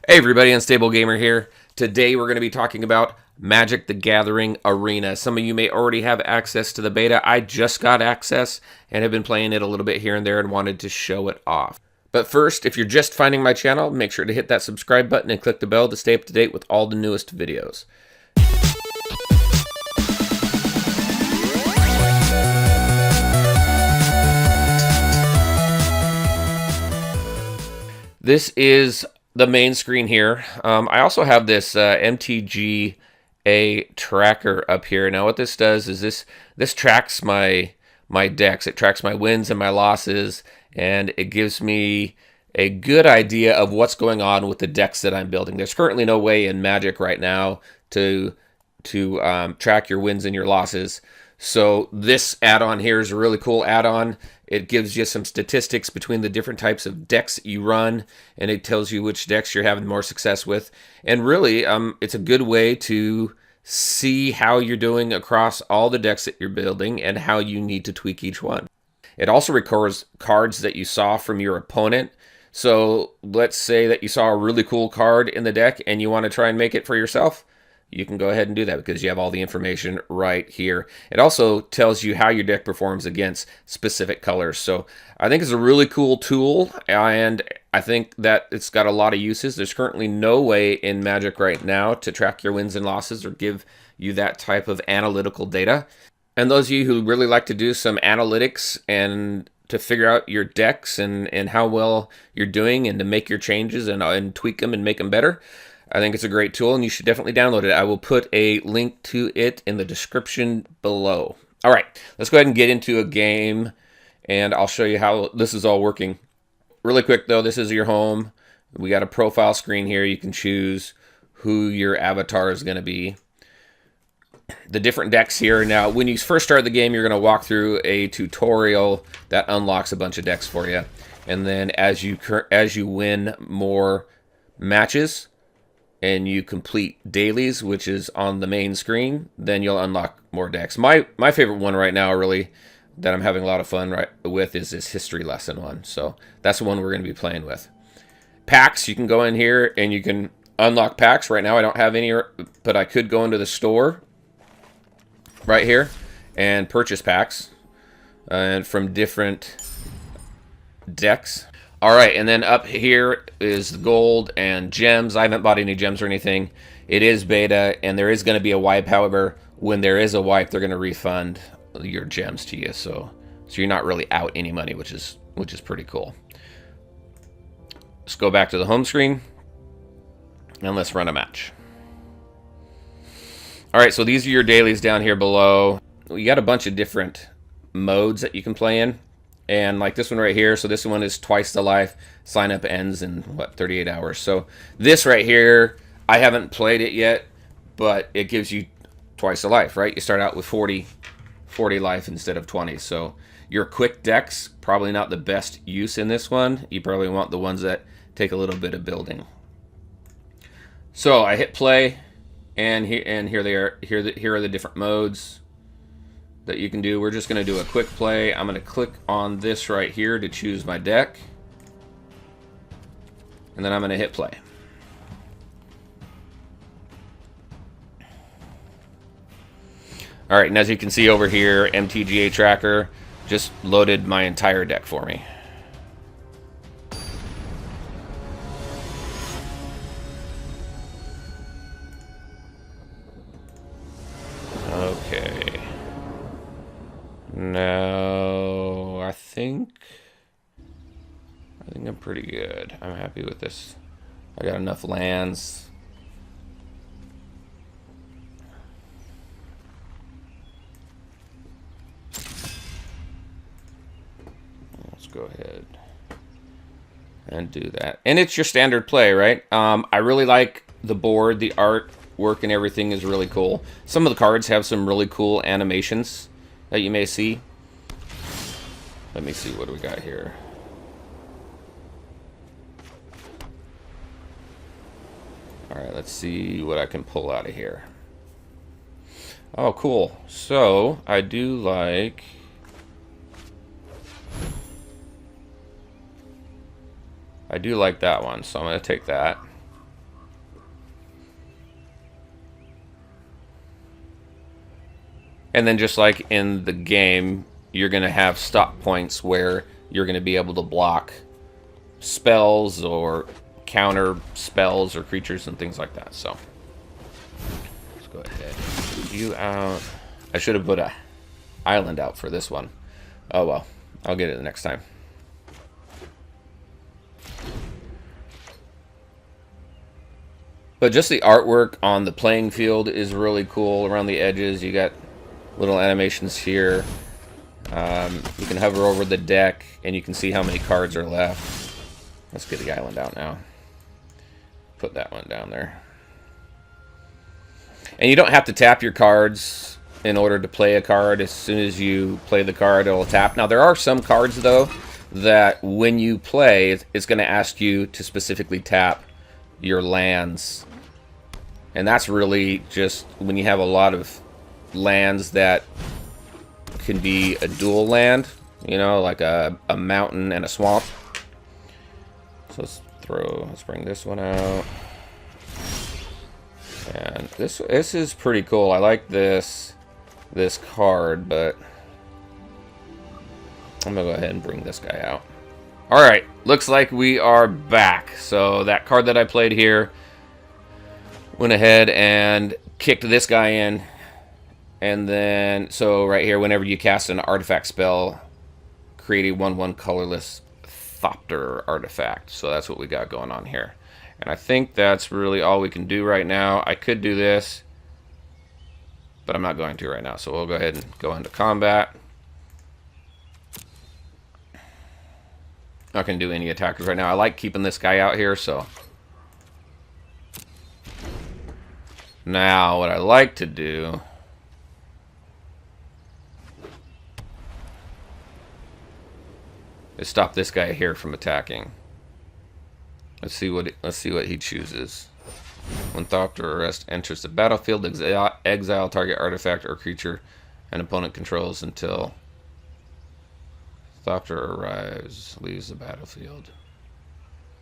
Hey everybody, Unstable Gamer here. Today we're going to be talking about Magic the Gathering Arena. Some of you may already have access to the beta. I just got access and have been playing it a little bit here and there and wanted to show it off. But first, if you're just finding my channel, make sure to hit that subscribe button and click the bell to stay up to date with all the newest videos. This is the main screen here. I also have this MTGATracker up here. Now what this does is this tracks my decks. It tracks my wins and my losses, and it gives me a good idea of what's going on with the decks that I'm building. There's currently no way in Magic right now to track your wins and your losses. So this add-on here is a really cool add-on. It gives you some statistics between the different types of decks that you run, and it tells you which decks you're having more success with. And really, it's a good way to see how you're doing across all the decks that you're building and how you need to tweak each one. It also records cards that you saw from your opponent. So let's say that you saw a really cool card in the deck and you want to try and make it for yourself. You can go ahead and do that because you have all the information right here. It also tells you how your deck performs against specific colors. So I think it's a really cool tool, and I think that it's got a lot of uses. There's currently no way in Magic right now to track your wins and losses or give you that type of analytical data. And those of you who really like to do some analytics and to figure out your decks and how well you're doing and to make your changes and tweak them and make them better, I think it's a great tool, and you should definitely download it. I will put a link to it in the description below. All right, let's go ahead and get into a game, and I'll show you how this is all working. Really quick, though, this is your home. We got a profile screen here. You can choose who your avatar is going to be. The different decks here. Now, when you first start the game, you're going to walk through a tutorial that unlocks a bunch of decks for you. And then as you win more matches, and you complete dailies, which is on the main screen, then you'll unlock more decks. My favorite one right now, really, that I'm having a lot of fun with is this history lesson one. So that's the one we're going to be playing with. Packs, you can go in here and you can unlock packs. Right now I don't have any, but I could go into the store right here and purchase packs and from different decks. All right, and then up here is gold and gems. I haven't bought any gems or anything. It is beta, and there is going to be a wipe. However, when there is a wipe, they're going to refund your gems to you, so you're not really out any money, which is pretty cool. Let's go back to the home screen, and let's run a match. All right, so these are your dailies down here below. You got a bunch of different modes that you can play in. And like this one right here, so this one is twice the life. Sign up ends in, 38 hours. So this right here, I haven't played it yet, but it gives you twice the life, right? You start out with 40 life instead of 20. So your quick decks, probably not the best use in this one. You probably want the ones that take a little bit of building. So I hit play, and here they are. Here are the different modes that you can do. We're just going to do a quick play. I'm going to click on this right here to choose my deck, and then I'm going to hit play. All right, and as you can see over here, MTGATracker just loaded my entire deck for me. Okay. No, I think I'm pretty good. I'm happy with this. I got enough lands. Let's go ahead and do that. And it's your standard play, right? I really like the board. The artwork and everything is really cool. Some of the cards have some really cool animations that you may see. Let me see, what do we got here? All right, let's see what I can pull out of here. Oh, cool. So I do like I do like that one, so I'm going to take that. And then just like in the game, you're going to have stop points where you're going to be able to block spells or counter spells or creatures and things like that. So let's go ahead. Put you out. I should have put a island out for this one. Oh well, I'll get it the next time. But just the artwork on the playing field is really cool. Around the edges, you got little animations here. You can hover over the deck, and you can see how many cards are left. Let's get the island out now. Put that one down there. And you don't have to tap your cards in order to play a card. As soon as you play the card, it'll tap. Now, there are some cards, though, that when you play, it's going to ask you to specifically tap your lands. And that's really just when you have a lot of lands that can be a dual land, you know, like a mountain and a swamp. So let's bring this one out. And this is pretty cool. I like this card, but I'm gonna go ahead and bring this guy out. All right, looks like we are back. So that card that I played here went ahead and kicked this guy in. And then, so right here, whenever you cast an artifact spell, create a 1/1 colorless Thopter artifact. So that's what we got going on here. And I think that's really all we can do right now. I could do this, but I'm not going to right now. So we'll go ahead and go into combat. Not going to do any attackers right now. I like keeping this guy out here, so. Now, what I like to do is stop this guy here from attacking. Let's see what he chooses. When Thopter Arrest enters the battlefield, exile target artifact or creature an opponent controls until Thopter arrives, leaves the battlefield.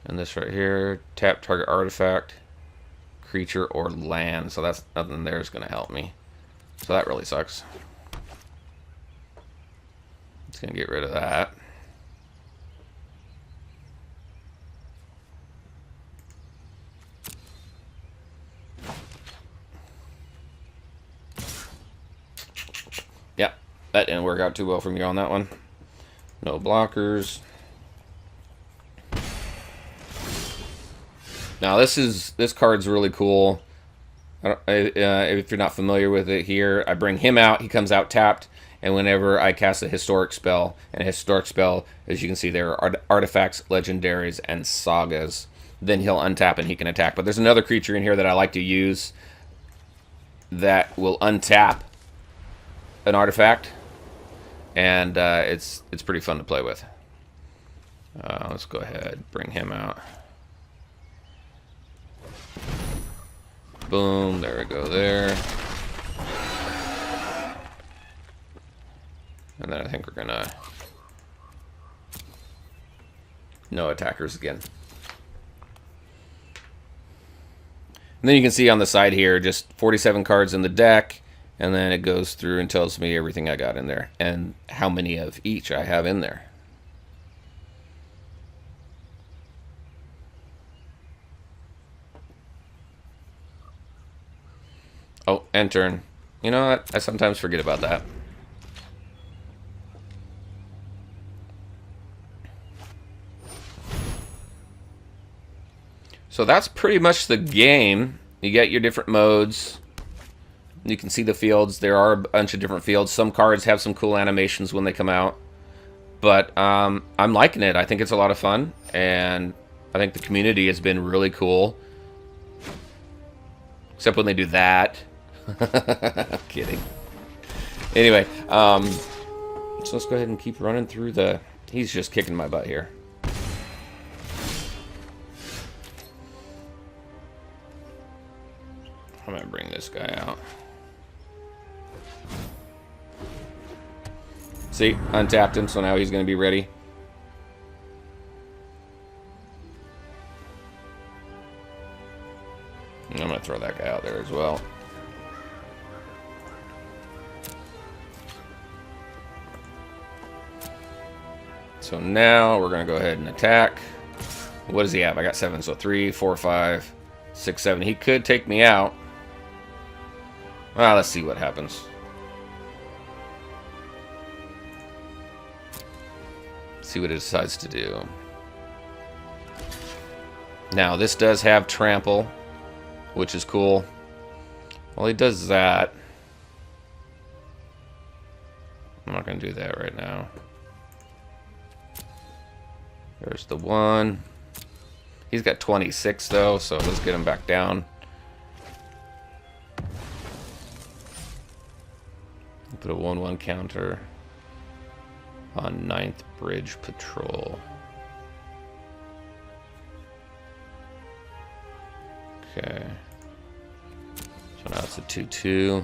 And this right here, tap target artifact, creature, or land. So that's nothing there is going to help me. So that really sucks. It's going to get rid of that. Yep, that didn't work out too well for me on that one. No blockers. Now this card's really cool. If you're not familiar with it here, I bring him out. He comes out tapped, and whenever I cast a historic spell, and a historic spell, as you can see, there are artifacts, legendaries, and sagas. Then he'll untap and he can attack. But there's another creature in here that I like to use that will untap an artifact, and it's pretty fun to play with. Let's go ahead, bring him out. Boom, there we go there. And then I think we're gonna no attackers again. And then you can see on the side here just 47 cards in the deck, and then it goes through and tells me everything I got in there and how many of each I have in there. Oh, end turn. You know what? I sometimes forget about that. So that's pretty much the game. You get your different modes. You can see the fields. There are a bunch of different fields. Some cards have some cool animations when they come out. But I'm liking it. I think it's a lot of fun. And I think the community has been really cool. Except when they do that. Kidding. Anyway, so let's go ahead and keep running through the... He's just kicking my butt here. I'm going to bring this guy out. See, untapped him, so now he's going to be ready. I'm going to throw that guy out there as well. So now we're going to go ahead and attack. What does he have? I got 7, so 3, 4, 5, 6, 7. He could take me out. Well, let's see what happens. See what it decides to do. Now, this does have trample, which is cool. Well, he does that. I'm not going to do that right now. There's the 1. He's got 26, though, so let's get him back down. Put a 1/1 counter on 9th Bridge Patrol. Okay. So now it's a 2/2.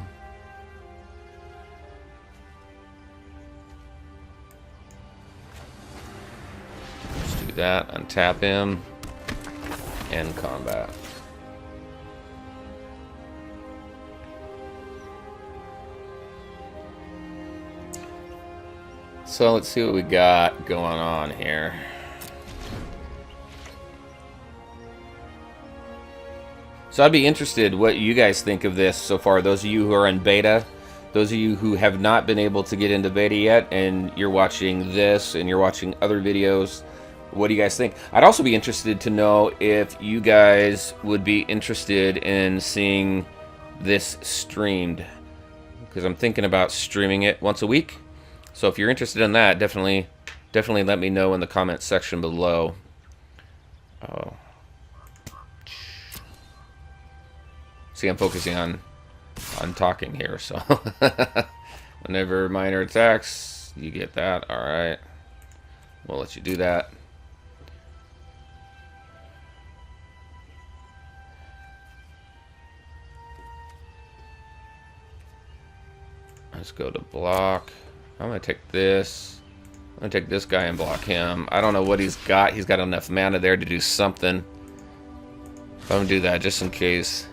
Let's do that. Untap him. End combat. So let's see what we got going on here. So I'd be interested what you guys think of this so far. Those of you who are in beta, those of you who have not been able to get into beta yet, and you're watching this and you're watching other videos, what do you guys think? I'd also be interested to know if you guys would be interested in seeing this streamed, because I'm thinking about streaming it once a week. So if you're interested in that, definitely let me know in the comment section below. Oh. See, I'm focusing on talking here, so whenever minor attacks, you get that. All right, we'll let you do that. Let's go to block. I'm gonna take this. I'm gonna take this guy and block him. I don't know what he's got. He's got enough mana there to do something. I'm gonna do that just in case.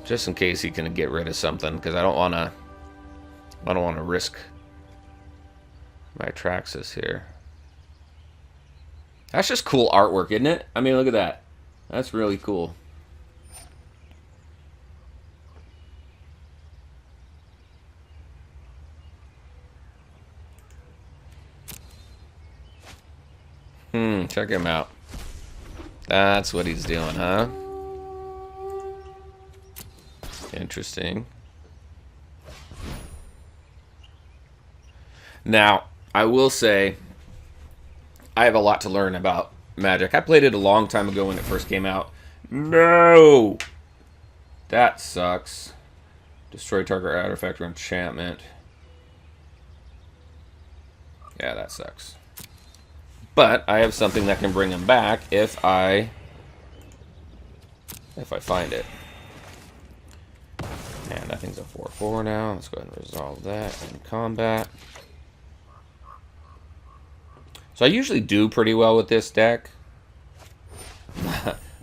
Just in case he can get rid of something, because I don't wanna risk my Traxxas here. That's just cool artwork, isn't it? I mean, look at that. That's really cool. Check him out. That's what he's doing, huh? Interesting. Now, I will say, I have a lot to learn about Magic. I played it a long time ago when it first came out. No! That sucks. Destroy target artifact or enchantment. Yeah, that sucks. But I have something that can bring him back if I find it. And that thing's a 4/4 now. Let's go ahead and resolve that in combat. So I usually do pretty well with this deck.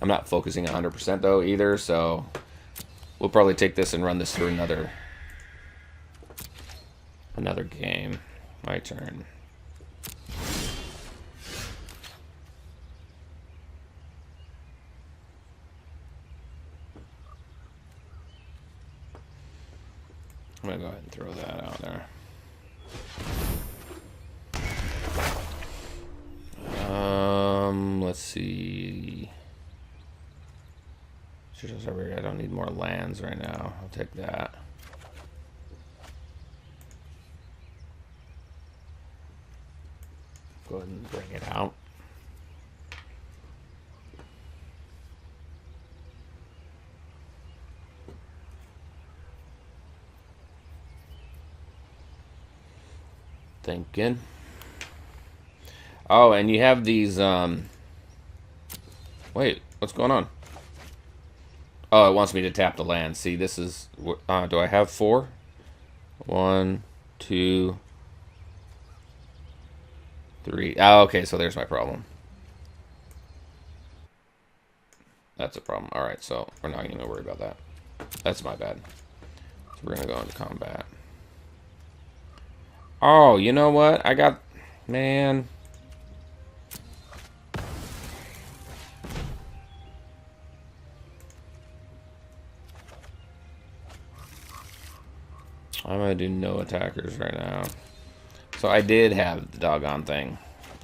I'm not focusing 100% though either, so we'll probably take this and run this through another game. My turn. I'm gonna go ahead and throw that out there. Let's see. I don't need more lands right now. I'll take that. Go ahead and bring it out. Thinking. Oh, and you have these, wait, what's going on? Oh, it wants me to tap the land. See, this is, do I have 4? 1, 2, 3. Oh, okay, so there's my problem. That's a problem. All right, so we're not going to worry about that. That's my bad. So we're going to go into combat. Oh, you know what? I got Man. I'm gonna do no attackers right now. So I did have the doggone thing.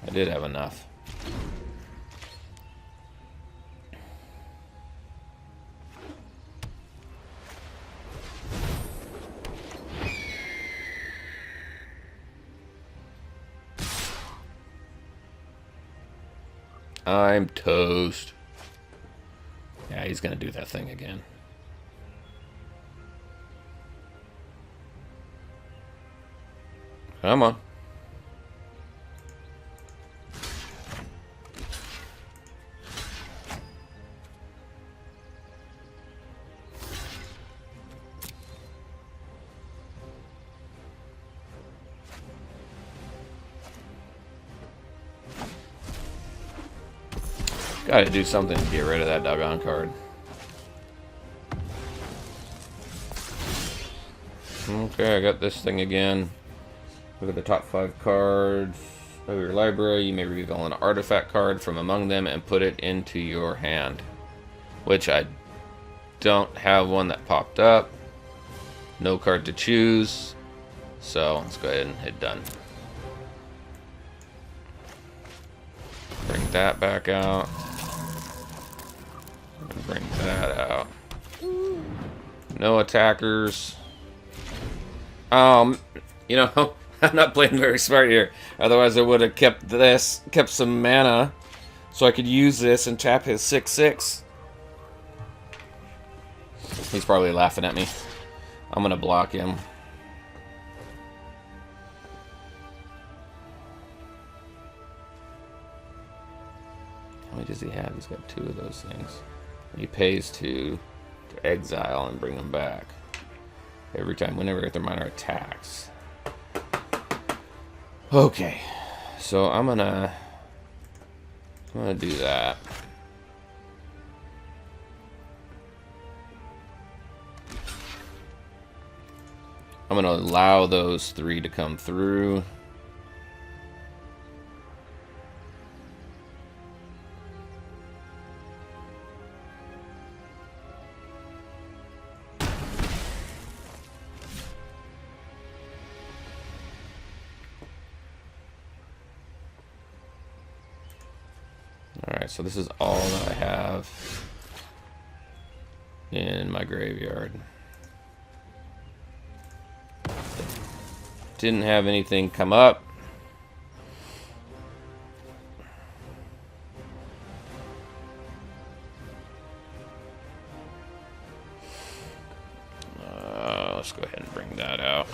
I did have enough. I'm toast. Yeah, he's gonna do that thing again. Come on. Gotta do something to get rid of that doggone card. Okay, I got this thing again. Look at the top 5 cards of your library. You may reveal an artifact card from among them and put it into your hand. Which I don't have one that popped up. No card to choose. So let's go ahead and hit done. Bring that back out. And bring that out. No attackers. You know, I'm not playing very smart here. Otherwise I would have kept some mana, so I could use this and tap his 6/6. He's probably laughing at me. I'm gonna block him. How many does he have? He's got 2 of those things. He pays to exile and bring them back every time, whenever their minor attacks. Okay, so I'm gonna do that. I'm gonna allow those 3 to come through. Alright, so this is all that I have in my graveyard. Didn't have anything come up. Let's go ahead and bring that out.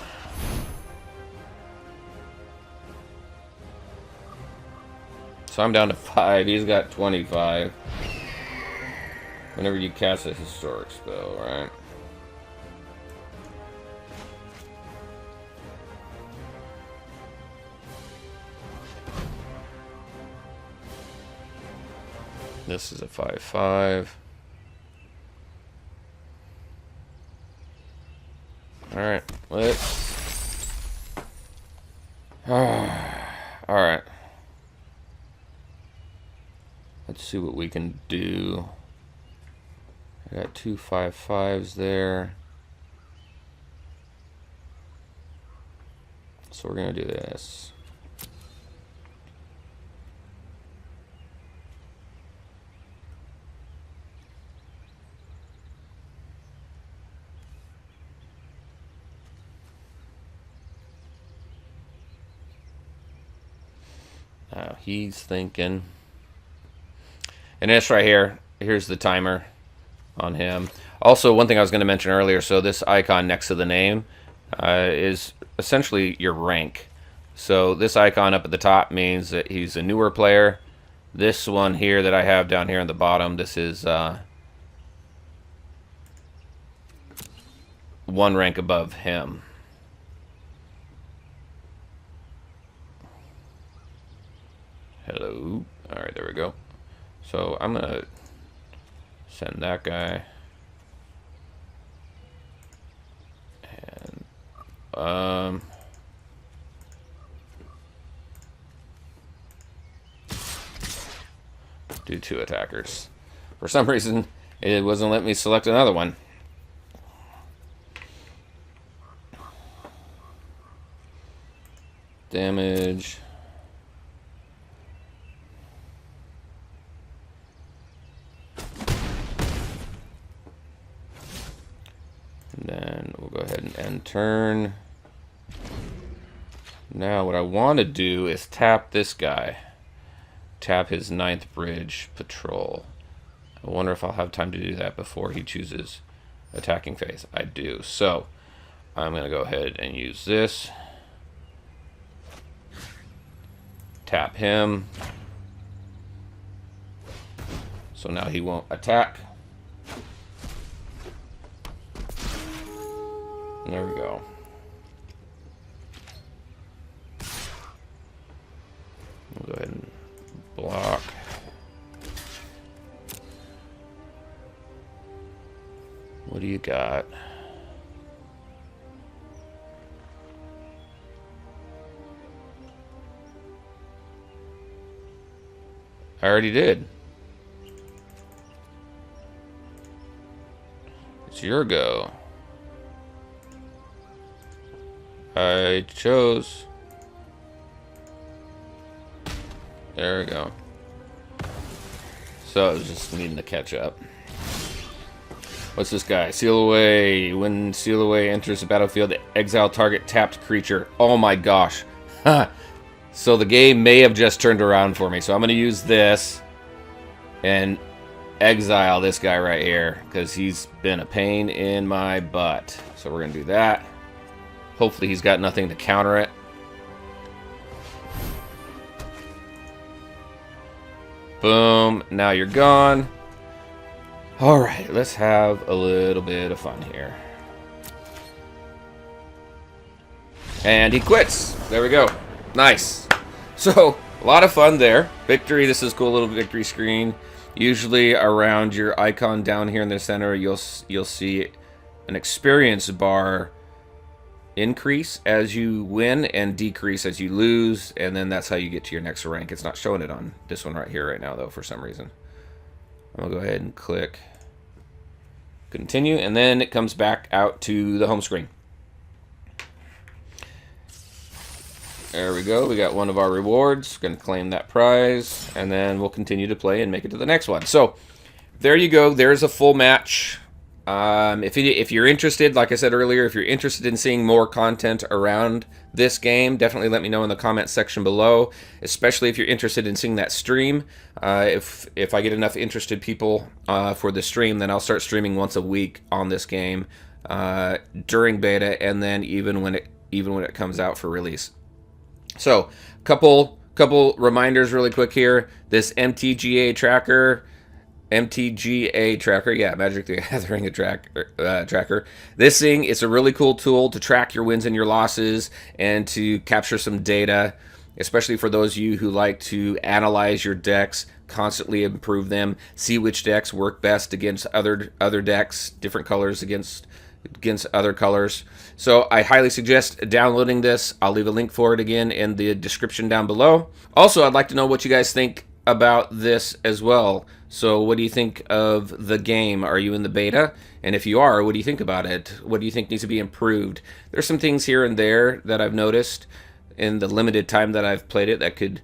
So I'm down to 5. He's got 25. Whenever you cast a historic spell, right? This is a 5/5. Alright, let's... Alright. Let's see what we can do. I got 2 5/5s there. So we're gonna do this. Now he's thinking. And this right here, here's the timer on him. Also, one thing I was going to mention earlier, so this icon next to the name is essentially your rank. So this icon up at the top means that he's a newer player. This one here that I have down here on the bottom, this is 1 rank above him. Hello. Alright, there we go. So I'm going to send that guy. And Do 2 attackers. For some reason, it wasn't letting me select another one. Damage. And then we'll go ahead and end turn. Now what I want to do is tap this guy. Tap his 9th bridge patrol. I wonder if I'll have time to do that before he chooses attacking phase. I do. So I'm going to go ahead and use this. Tap him. So now he won't attack. There we go. We'll go ahead and block. What do you got? I already did. It's your go. I chose. There we go. So I was just needing to catch up. What's this guy? Seal away. When seal away enters the battlefield, exile target tapped creature. Oh my gosh. So the game may have just turned around for me. So I'm going to use this and exile this guy right here because he's been a pain in my butt. So we're going to do that. Hopefully he's got nothing to counter it. Boom. Now you're gone. Alright, let's have a little bit of fun here. And he quits. There we go. Nice. So, a lot of fun there. Victory. This is a cool little victory screen. Usually around your icon down here in the center, you'll see an experience bar increase as you win and decrease as you lose, and then that's how you get to your next rank. It's not showing it on this one right here right now, though, for some reason. I'll go ahead and click continue, and then it comes back out to the home screen. There we go. We got one of our rewards. Going to claim that prize, and then we'll continue to play and make it to the next one. So there you go. There's a full match. If you're interested, like I said earlier, if you're interested in seeing more content around this game, definitely let me know in the comments section below, especially if you're interested in seeing that stream. If I get enough interested people for the stream, then I'll start streaming once a week on this game during beta, and then even when it comes out for release. So, couple reminders really quick here. This MTGATracker, yeah, Magic the Gathering tracker. This thing, it's a really cool tool to track your wins and your losses and to capture some data, especially for those of you who like to analyze your decks, constantly improve them, see which decks work best against other decks, different colors against other colors. So I highly suggest downloading this. I'll leave a link for it again in the description down below. Also, I'd like to know what you guys think about this as well. So what do you think of the game? Are you in the beta? And if you are, what do you think about it? What do you think needs to be improved? There's some things here and there that I've noticed in the limited time that I've played it that could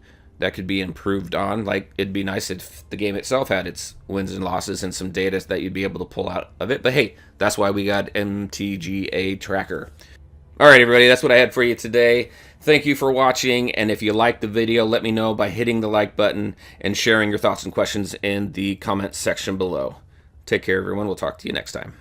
be improved on. Like, it'd be nice if the game itself had its wins and losses and some data that you'd be able to pull out of it. But hey, that's why we got MTGATracker. All right, everybody, that's what I had for you today. Thank you for watching, and if you liked the video, let me know by hitting the like button and sharing your thoughts and questions in the comments section below. Take care, everyone. We'll talk to you next time.